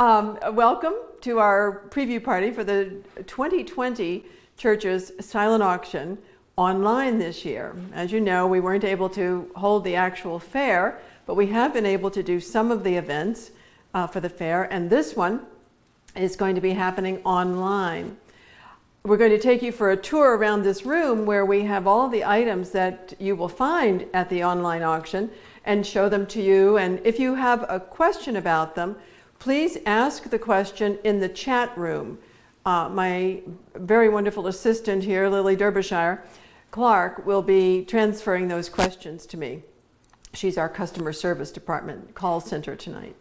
Welcome to our preview party for the 2020 Church's silent auction online this year. As you know, we weren't able to hold the actual fair, but we have been able to do some of the events for the fair, and this one is going to be happening online. We're going to take you for a tour around this room where we have all the items that you will find at the online auction and show them to you. And if you have a question about them, please ask the question in the chat room. My very wonderful assistant here, Lily Derbyshire Clark, will be transferring those questions to me. She's our customer service department call center tonight.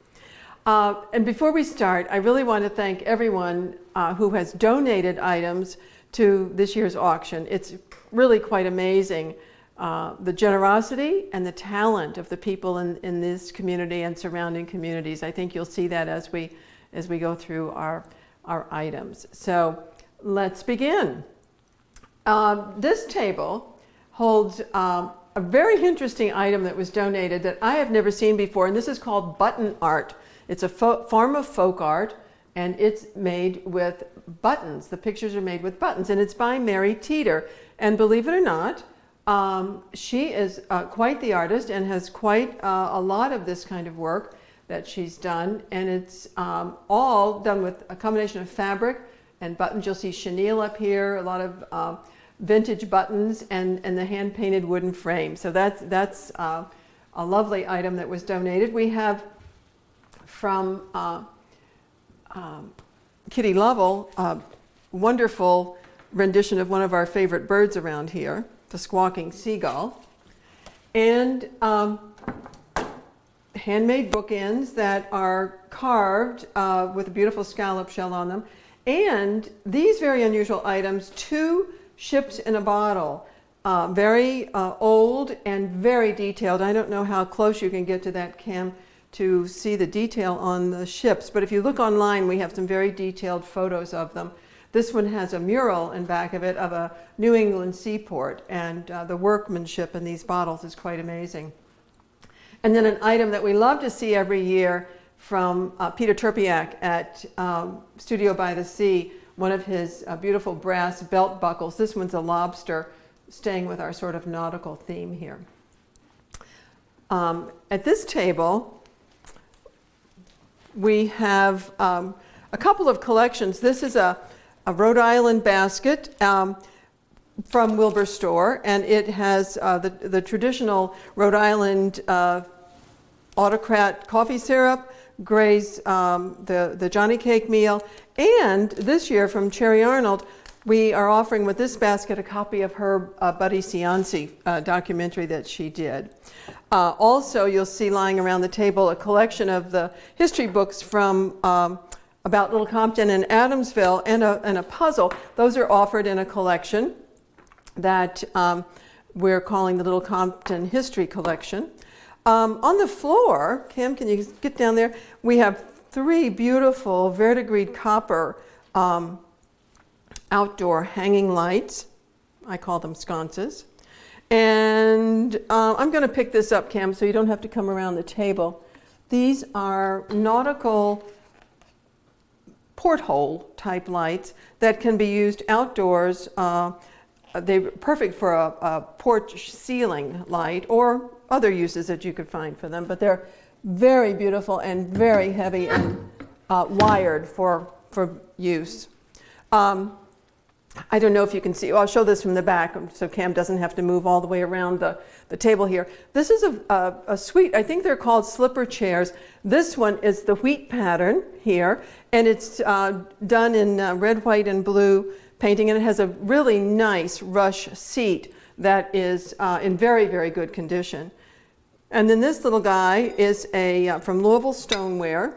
And before we start, I really want to thank everyone who has donated items to this year's auction. It's really quite amazing, the generosity and the talent of the people in this community and surrounding communities. I think you'll see that as we go through our items. So let's begin. This table holds a very interesting item that was donated that I have never seen before, and this is called button art. It's a form of folk art, and it's made with buttons. The pictures are made with buttons, and it's by Mary Teeter. And believe it or not, she is quite the artist and has quite a lot of this kind of work that she's done. And it's all done with a combination of fabric and buttons. You'll see chenille up here, a lot of vintage buttons, and the hand-painted wooden frame. So that's a lovely item that was donated. We have from Kitty Lovell, a wonderful rendition of one of our favorite birds around here, the squawking seagull, and handmade bookends that are carved with a beautiful scallop shell on them, and these very unusual items, 2 ships in a bottle, very old and very detailed. I don't know how close you can get to that, Cam, to see the detail on the ships, but if you look online, we have some very detailed photos of them. This one has a mural in back of it of a New England seaport, and the workmanship in these bottles is quite amazing. And then an item that we love to see every year from Peter Terpiak at Studio by the Sea, one of his beautiful brass belt buckles. This one's a lobster, staying with our sort of nautical theme here. At this table, we have a couple of collections. This is a Rhode Island basket from Wilbur Store, and it has the traditional Rhode Island autocrat coffee syrup, Gray's the Johnny Cake meal, and this year from Cherry Arnold, we are offering with this basket a copy of her Buddy Cianci documentary that she did. Also, you'll see lying around the table a collection of the history books from about Little Compton and Adamsville, and a puzzle. Those are offered in a collection that we're calling the Little Compton History Collection. On the floor, Kim, can you get down there? We have 3 beautiful verdigris copper outdoor hanging lights. I call them sconces. And I'm going to pick this up, Cam, so you don't have to come around the table. These are nautical porthole type lights that can be used outdoors. They're perfect for a porch ceiling light or other uses that you could find for them, but they're very beautiful and very heavy and wired for use. I don't know if you can see. I'll show this from the back so Cam doesn't have to move all the way around the table here. This is a suite. I think they're called slipper chairs. This one is the wheat pattern here, and it's done in red, white, and blue painting, and it has a really nice rush seat that is in very, very good condition. And then this little guy is from Louisville Stoneware,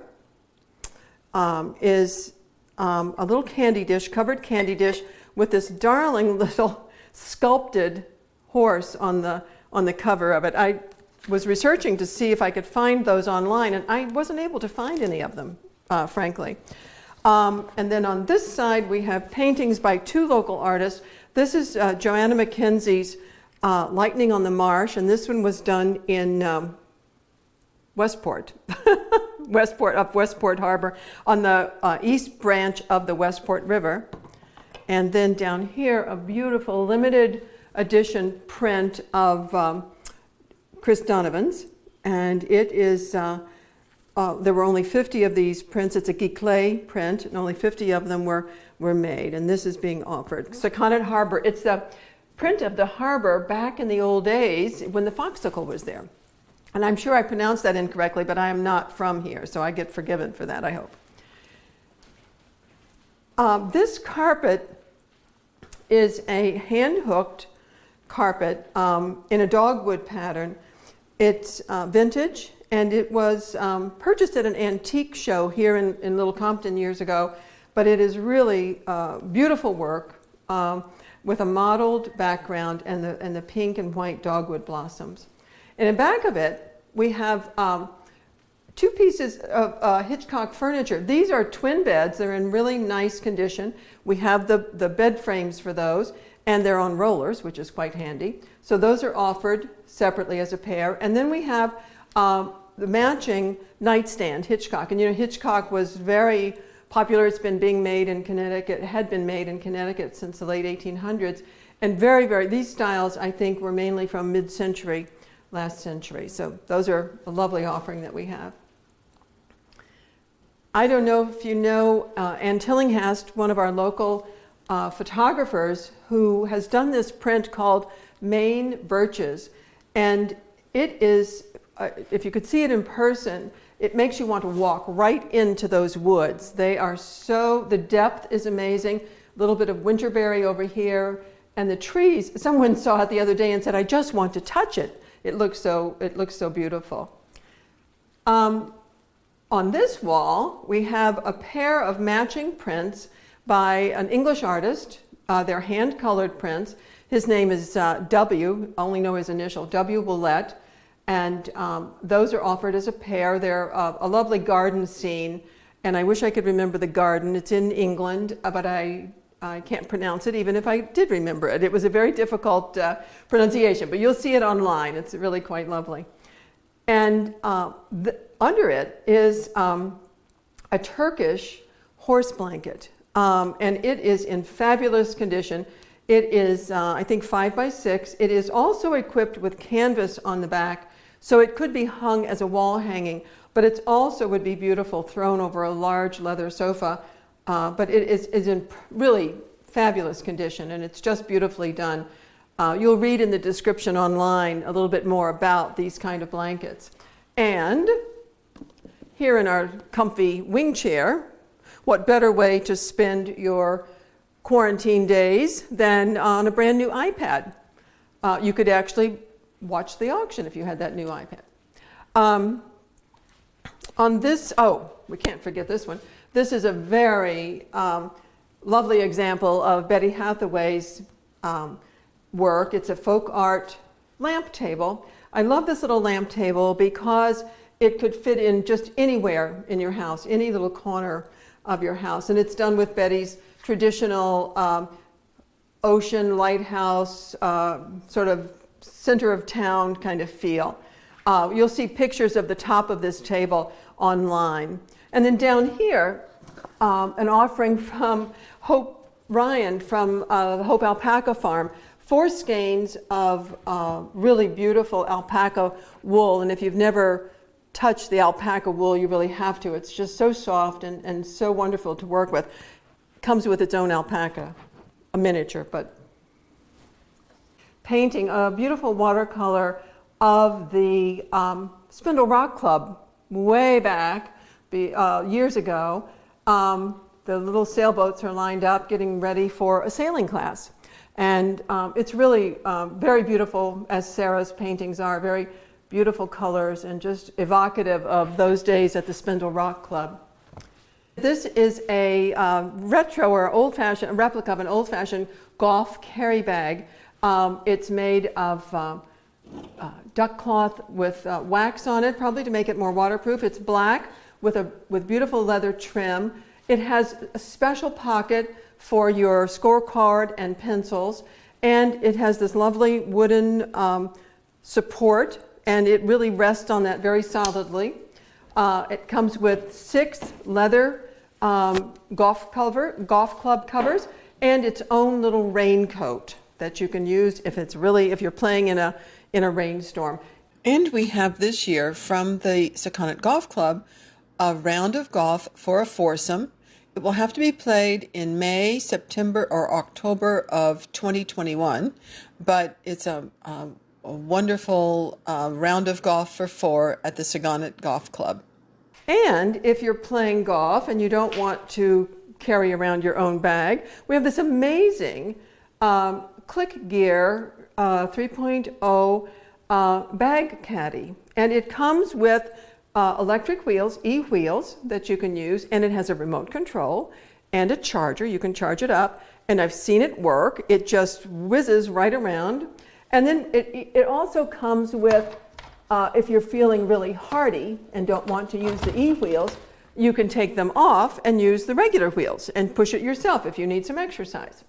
is a little candy dish, covered candy dish, with this darling little sculpted horse on the cover of it. I was researching to see if I could find those online, and I wasn't able to find any of them, frankly. And then on this side, we have paintings by 2 local artists. This is Joanna McKenzie's Lightning on the Marsh, and this one was done in Westport, Westport Harbor, on the east branch of the Westport River. And then down here, a beautiful limited edition print of Chris Donovan's. And it is, there were only 50 of these prints. It's a Giclée print, and only 50 of them were made. And this is being offered. Sakonnet Harbor, it's the print of the harbor back in the old days when the Foxsicle was there. And I'm sure I pronounced that incorrectly, but I am not from here, so I get forgiven for that, I hope. This carpet is a hand-hooked carpet in a dogwood pattern. It's vintage, and it was purchased at an antique show here in Little Compton years ago, but it is really beautiful work with a mottled background and the pink and white dogwood blossoms. And in back of it, we have 2 pieces of Hitchcock furniture. These are twin beds. They're in really nice condition. We have the bed frames for those, and they're on rollers, which is quite handy. So those are offered separately as a pair. And then we have the matching nightstand, Hitchcock. And you know, Hitchcock was very popular. It's been being made in Connecticut, had been made in Connecticut since the late 1800s. And these styles, I think, were mainly from mid-century, last century. So those are a lovely offering that we have. I don't know if you know Ann Tillinghast, one of our local photographers, who has done this print called Maine Birches. And it is, if you could see it in person, it makes you want to walk right into those woods. They are the depth is amazing. A little bit of winterberry over here. And the trees, someone saw it the other day and said, I just want to touch it. It looks so beautiful. On this wall, we have a pair of matching prints by an English artist. They're hand-colored prints. His name is W, I only know his initial, W. Willett. And those are offered as a pair. They're a lovely garden scene. And I wish I could remember the garden. It's in England, but I can't pronounce it, even if I did remember it. It was a very difficult pronunciation, but you'll see it online. It's really quite lovely. And under it is a Turkish horse blanket. And it is in fabulous condition. It is, I think, 5 by 6. It is also equipped with canvas on the back, so it could be hung as a wall hanging, but it also would be beautiful thrown over a large leather sofa. But it is in really fabulous condition, and it's just beautifully done. You'll read in the description online a little bit more about these kind of blankets. And here in our comfy wing chair, what better way to spend your quarantine days than on a brand new iPad? You could actually watch the auction if you had that new iPad. On this, we can't forget this one. This is a very lovely example of Betty Hathaway's work. It's a folk art lamp table. I love this little lamp table because it could fit in just anywhere in your house, any little corner of your house. And it's done with Betty's traditional ocean lighthouse, sort of center of town kind of feel. You'll see pictures of the top of this table online. And then down here, an offering from Hope Ryan from the Hope Alpaca Farm. 4 skeins of really beautiful alpaca wool. And if you've never touched the alpaca wool, you really have to. It's just so soft and so wonderful to work with. Comes with its own alpaca, a miniature, but painting a beautiful watercolor of the Spindle Rock Club way back years ago. The little sailboats are lined up getting ready for a sailing class. And it's really very beautiful, as Sarah's paintings are, very beautiful colors and just evocative of those days at the Spindle Rock Club. This is a retro or old-fashioned replica of an old-fashioned golf carry bag. It's made of duck cloth with wax on it, probably to make it more waterproof. It's black with beautiful leather trim. It has a special pocket for your scorecard and pencils, and it has this lovely wooden support, and it really rests on that very solidly. It comes with 6 leather golf club covers and its own little raincoat that you can use if you're playing in a rainstorm. And we have this year from the Secaucus Golf Club a round of golf for a foursome. It will have to be played in May, September, or October of 2021, but it's a wonderful round of golf for 4 at the Secaucus Golf Club. And if you're playing golf and you don't want to carry around your own bag, we have this amazing Click Gear 3.0 bag caddy, and it comes with electric wheels, e-wheels that you can use, and it has a remote control and a charger. You can charge it up, and I've seen it work. It just whizzes right around. And then it also comes with, if you're feeling really hardy and don't want to use the e-wheels, you can take them off and use the regular wheels and push it yourself if you need some exercise.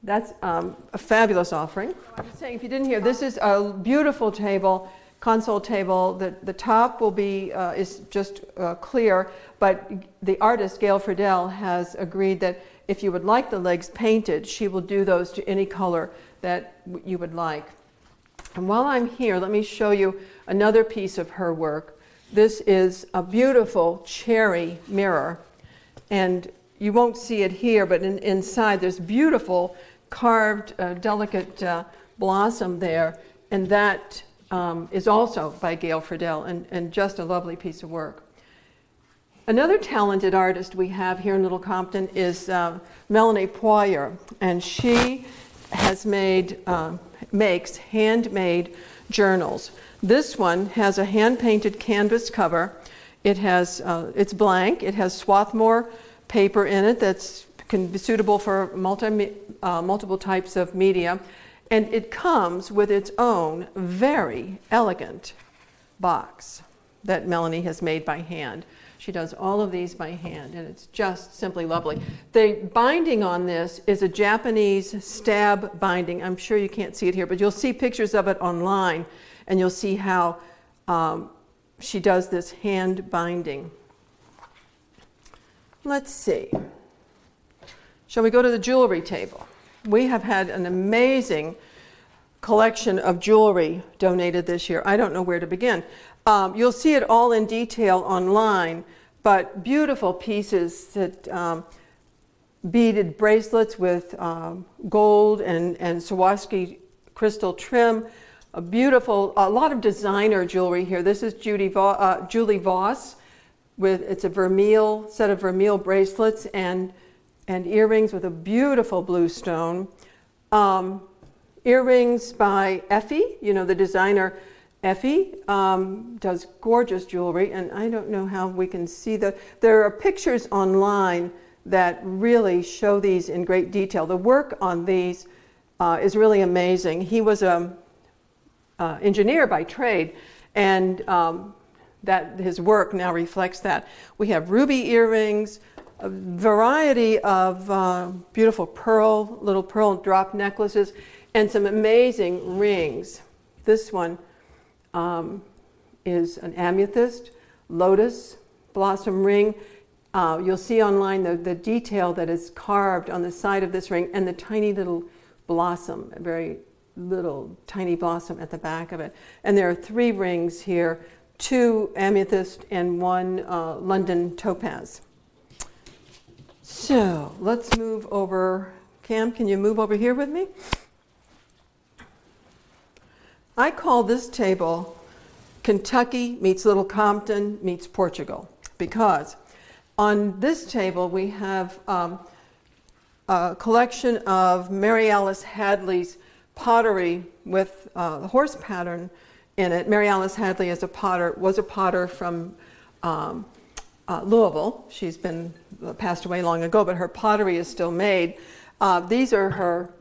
That's a fabulous offering. I'm just saying, if you didn't hear, this is a beautiful table, console table. The top will be is just clear, but the artist Gail Friedel has agreed that if you would like the legs painted, she will do those to any color that you would like. And while I'm here, let me show you another piece of her work. This is a beautiful cherry mirror, and you won't see it here, but inside there's beautiful carved delicate blossom there, and that is also by Gail Friedel, and just a lovely piece of work. Another talented artist we have here in Little Compton is Melanie Poirier, and she has makes handmade journals. This one has a hand-painted canvas cover. It's blank. It has Swarthmore paper in it that's can be suitable for multiple types of media, and it comes with its own very elegant box that Melanie has made by hand. She does all of these by hand, and it's just simply lovely. The binding on this is a Japanese stab binding. I'm sure you can't see it here, but you'll see pictures of it online, and you'll see how she does this hand binding. Let's see. Shall we go to the jewelry table? We have had an amazing collection of jewelry donated this year. I don't know where to begin. You'll see it all in detail online, but beautiful pieces that beaded bracelets with gold and Swarovski crystal trim. A lot of designer jewelry here. This is Julie Voss it's a set of vermeil bracelets and earrings with a beautiful blue stone. Earrings by Effie, the designer Effie does gorgeous jewelry, and I don't know how we can see there are pictures online that really show these in great detail. The work on these is really amazing. He was an engineer by trade, and that his work now reflects that. We have ruby earrings, a variety of beautiful little pearl drop necklaces, and some amazing rings. This one is an amethyst, lotus blossom ring. You'll see online the detail that is carved on the side of this ring, and the tiny little blossom, a very little tiny blossom at the back of it. And there are 3 rings here, 2 amethyst and 1 London topaz. So let's move over. Cam, can you move over here with me? I call this table Kentucky meets Little Compton meets Portugal, because on this table we have a collection of Mary Alice Hadley's pottery with the horse pattern in it. Mary Alice Hadley was a potter from Louisville. She's been passed away long ago, but her pottery is still made. These are her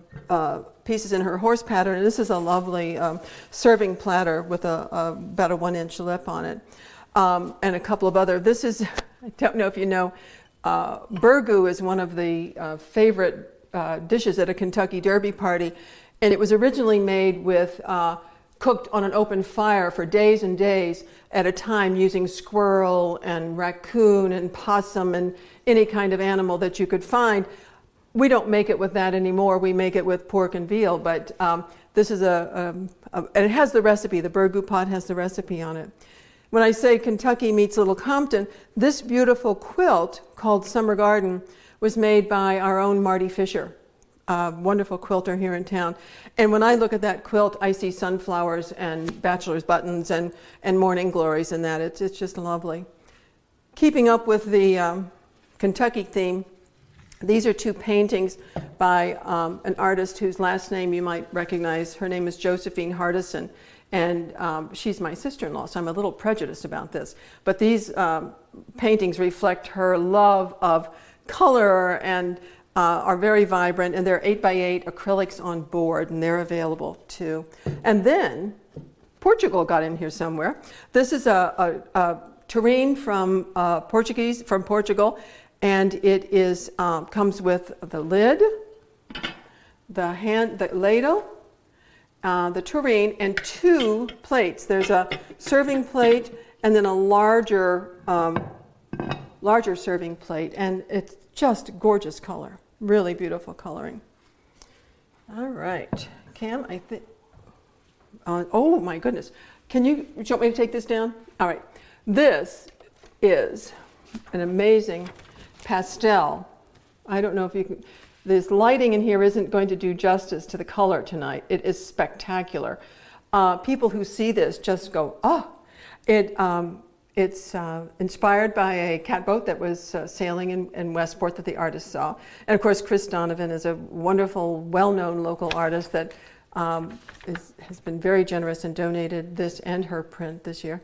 pieces in her horse pattern, and this is a lovely serving platter with about a 1-inch lip on it, and a couple of other. This is, I don't know if you know, burgoo is one of the favorite dishes at a Kentucky Derby party, and it was originally made with cooked on an open fire for days and days at a time using squirrel and raccoon and possum and any kind of animal that you could find. We don't make it with that anymore. We make it with pork and veal, but this is and it has the recipe. The burgoo pot has the recipe on it. When I say Kentucky meets Little Compton, this beautiful quilt called Summer Garden was made by our own Marty Fisher, a wonderful quilter here in town. And when I look at that quilt, I see sunflowers and bachelor's buttons and morning glories and that. It's just lovely. Keeping up with the Kentucky theme, these are two paintings by an artist whose last name you might recognize. Her name is Josephine Hardison, and she's my sister-in-law, so I'm a little prejudiced about this. But these paintings reflect her love of color and are very vibrant, and they're 8x8 acrylics on board, and they're available too. And then Portugal got in here somewhere. This is a terrine from Portugal, and it is comes with the lid, the ladle, the tureen, and two plates. There's a serving plate and then a larger serving plate, and it's just gorgeous color, really beautiful coloring. All right, Cam, I think. Oh my goodness, do you want me to take this down? All right, this is an amazing pastel. I don't know if you can, this lighting in here isn't going to do justice to the color tonight. It is spectacular. People who see this just go, oh! It's inspired by a catboat that was sailing in Westport that the artist saw. And of course, Chris Donovan is a wonderful, well-known local artist that has been very generous and donated this and her print this year.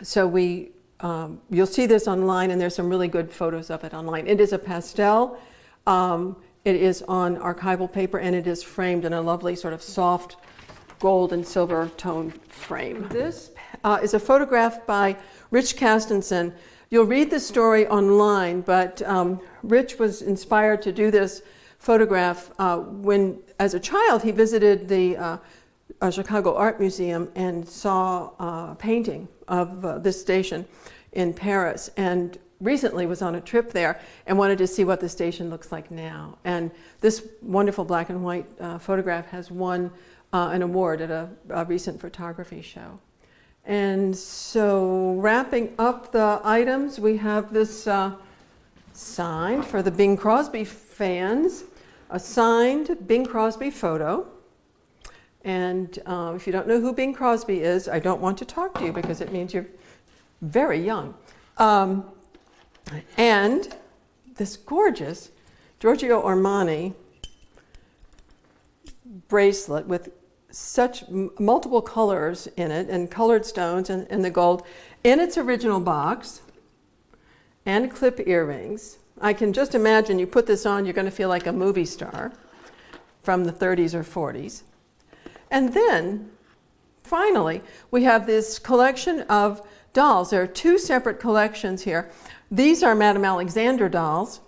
So you'll see this online, and there's some really good photos of it online. It is a pastel. It is on archival paper, and it is framed in a lovely sort of soft gold and silver tone frame. This is a photograph by Rich Castenson. You'll read the story online, but Rich was inspired to do this photograph when, as a child, he visited the Chicago Art Museum and saw a painting of this station in Paris, and recently was on a trip there and wanted to see what the station looks like now. And this wonderful black and white photograph has won an award at a recent photography show. And so wrapping up the items, we have this signed for the Bing Crosby fans, a signed Bing Crosby photo. And if you don't know who Bing Crosby is, I don't want to talk to you because it means you're very young. And this gorgeous Giorgio Armani bracelet with such multiple colors in it, and colored stones and the gold in its original box, and clip earrings. I can just imagine you put this on, you're going to feel like a movie star from the 30s or 40s. And then finally we have this collection of dolls. There are two separate collections here. These are Madame Alexander dolls,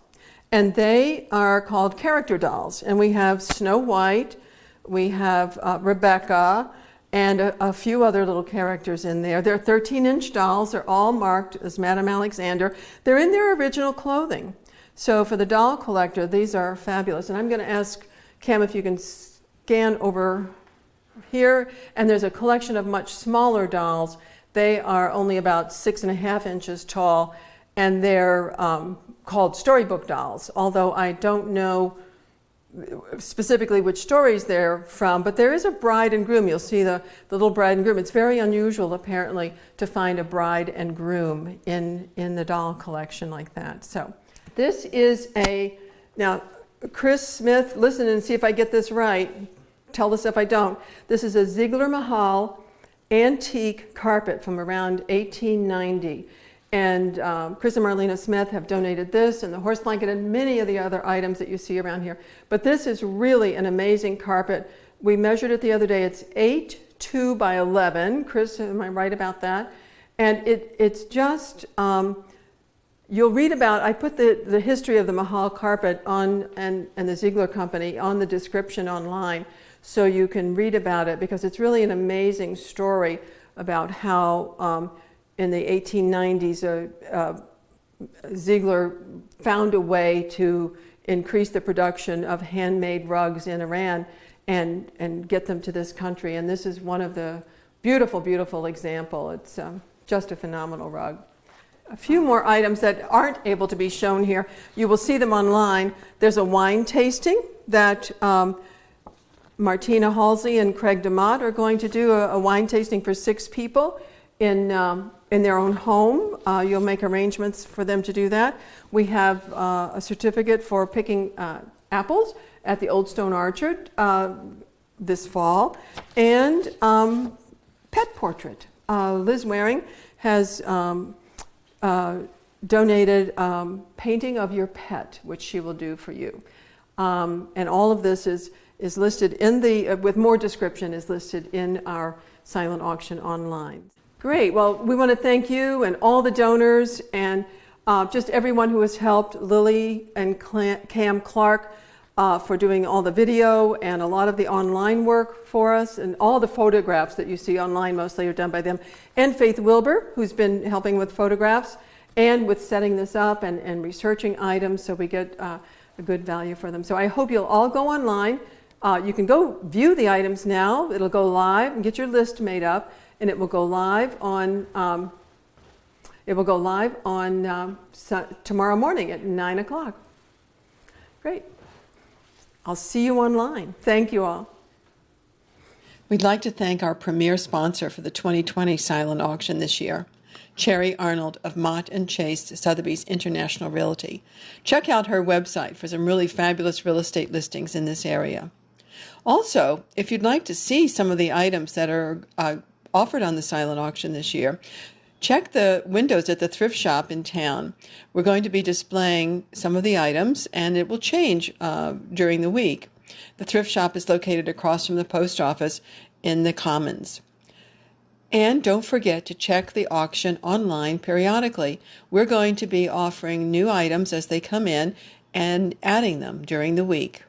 and they are called character dolls. And we have Snow White, we have Rebecca, and a few other little characters in there. They're 13-inch dolls. They're all marked as Madame Alexander. They're in their original clothing. So for the doll collector, these are fabulous. And I'm going to ask Cam if you can scan over here. And there's a collection of much smaller dolls. They are only about 6.5 inches tall, and they're called storybook dolls, although I don't know specifically which stories they're from, but there is a bride and groom. You'll see the little bride and groom. It's very unusual, apparently, to find a bride and groom in the doll collection like that. So this is now Chris Smith, listen and see if I get this right. Tell us if I don't. This is a Ziegler Mahal antique carpet from around 1890. And Chris and Marlena Smith have donated this and the horse blanket and many of the other items that you see around here. But this is really an amazing carpet. We measured it the other day. It's 8'2" by 11. Chris, am I right about that? And it's just, you'll read about, I put the history of the Mahal carpet on and the Ziegler Company on the description online. so you can read about it, because it's really an amazing story about how in the 1890s Ziegler found a way to increase the production of handmade rugs in Iran and get them to this country. And this is one of the beautiful, beautiful example. It's just a phenomenal rug. A few more items that aren't able to be shown here. You will see them online. There's a wine tasting that Martina Halsey and Craig DeMott are going to do, a wine tasting for 6 people in their own home. You'll make arrangements for them to do that. We have a certificate for picking apples at the Old Stone Orchard this fall, and pet portrait. Liz Waring has donated painting of your pet, which she will do for you. And all of this is listed in the, with more description, is listed in our silent auction online. Great. Well, we want to thank you and all the donors and just everyone who has helped, Lily and Cam Clark for doing all the video and a lot of the online work for us, and all the photographs that you see online mostly are done by them, and Faith Wilbur, who's been helping with photographs and with setting this up and researching items so we get a good value for them. So I hope you'll all go online. You can go view the items now. It'll go live, and get your list made up, and it will go live on tomorrow morning at 9 o'clock. Great. I'll see you online. Thank you all. We'd like to thank our premier sponsor for the 2020 silent auction this year, Cherry Arnold of Mott & Chase Sotheby's International Realty. Check out her website for some really fabulous real estate listings in this area. Also, if you'd like to see some of the items that are offered on the silent auction this year, check the windows at the thrift shop in town. We're going to be displaying some of the items, and it will change during the week. The thrift shop is located across from the post office in the Commons. And don't forget to check the auction online periodically. We're going to be offering new items as they come in and adding them during the week.